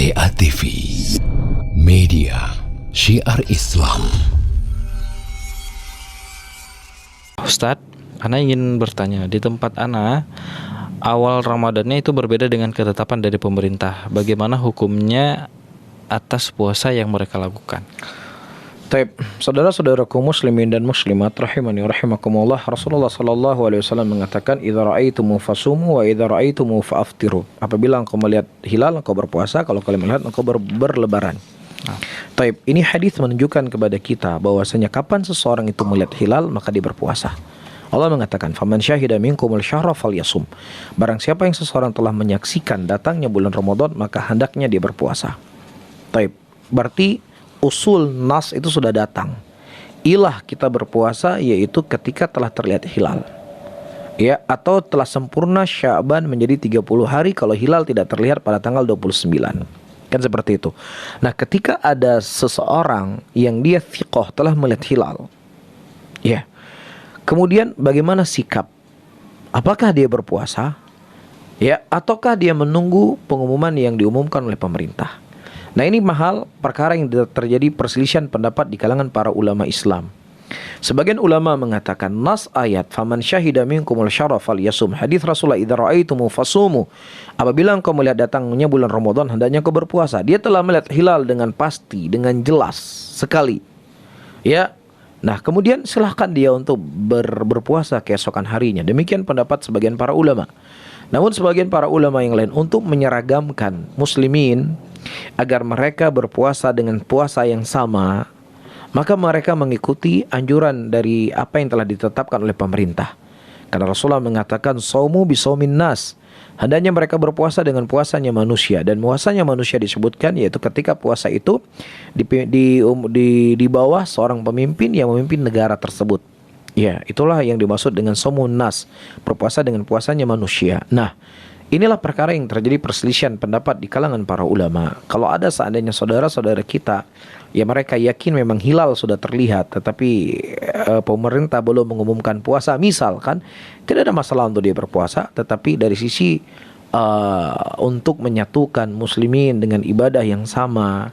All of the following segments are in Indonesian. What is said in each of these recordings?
TA TV, media syiar Islam. Ustadz, Ana ingin bertanya, di tempat Ana awal Ramadannya itu berbeda dengan ketetapan dari pemerintah. Bagaimana hukumnya atas puasa yang mereka lakukan? Taib, saudara-saudaraku muslimin dan muslimat rahimani rahimakumullah, Rasulullah sallallahu alaihi wasallam mengatakan, "Idza ra'aitumu fasumu wa idza ra'aitumu fa'aftiru." Apabila engkau melihat hilal, engkau berpuasa; kalau kalian melihat, engkau berlebaran. Taib, ini hadis menunjukkan kepada kita bahwasanya kapan seseorang itu melihat hilal, maka dia berpuasa. Allah mengatakan, "Faman syahida minkumul syahra falyasum." Barang siapa yang seseorang telah menyaksikan datangnya bulan Ramadan, maka hendaknya dia berpuasa. Taib, berarti usul nas itu sudah datang. Ilah kita berpuasa yaitu ketika telah terlihat hilal, ya, atau telah sempurna Sya'ban menjadi 30 hari kalau hilal tidak terlihat pada tanggal 29. Kan seperti itu. Nah, ketika ada seseorang yang dia thiqah telah melihat hilal, ya, kemudian bagaimana sikap? Apakah dia berpuasa, ya, ataukah dia menunggu pengumuman yang diumumkan oleh pemerintah? Nah, ini mahal perkara yang terjadi perselisihan pendapat di kalangan para ulama Islam. Sebagian ulama mengatakan nas ayat faman syahida minkumul syahra falyasum, hadis Rasulullah idza ra'aitumu fasumu, apabila engkau melihat datangnya bulan Ramadan hendaknya engkau berpuasa. Dia telah melihat hilal dengan pasti, dengan jelas sekali, ya. Nah, kemudian silahkan dia untuk berpuasa keesokan harinya. Demikian pendapat sebagian para ulama. Namun sebagian para ulama yang lain untuk menyeragamkan muslimin agar mereka berpuasa dengan puasa yang sama, maka mereka mengikuti anjuran dari apa yang telah ditetapkan oleh pemerintah. Karena Rasulullah mengatakan saumu bisaumin nas, hendaknya mereka berpuasa dengan puasanya manusia. Dan puasanya manusia disebutkan yaitu ketika puasa itu di bawah seorang pemimpin yang memimpin negara tersebut. Ya, itulah yang dimaksud dengan saumun nas, berpuasa dengan puasanya manusia. Nah, inilah perkara yang terjadi perselisihan pendapat di kalangan para ulama. Kalau ada seandainya saudara-saudara kita yang mereka yakin memang hilal sudah terlihat, tetapi pemerintah belum mengumumkan puasa, misalkan, tidak ada masalah untuk dia berpuasa. Tetapi dari sisi untuk menyatukan muslimin dengan ibadah yang sama,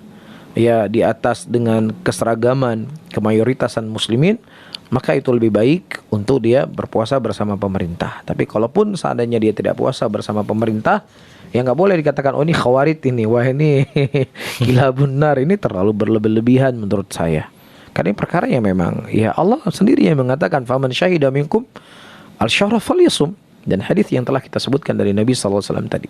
ya, di atas dengan keseragaman kemayoritasaan muslimin, maka itu lebih baik untuk dia berpuasa bersama pemerintah. Tapi kalaupun seandainya dia tidak puasa bersama pemerintah, ya nggak boleh dikatakan, oh ini khawarid ini, wah ini gila benar, ini terlalu berlebihan menurut saya. Karena ini perkara yang memang, ya Allah sendiri yang mengatakan faman syahida minkum al-syahra falyasum, dan hadis yang telah kita sebutkan dari Nabi sallallahu alaihi wasallam tadi.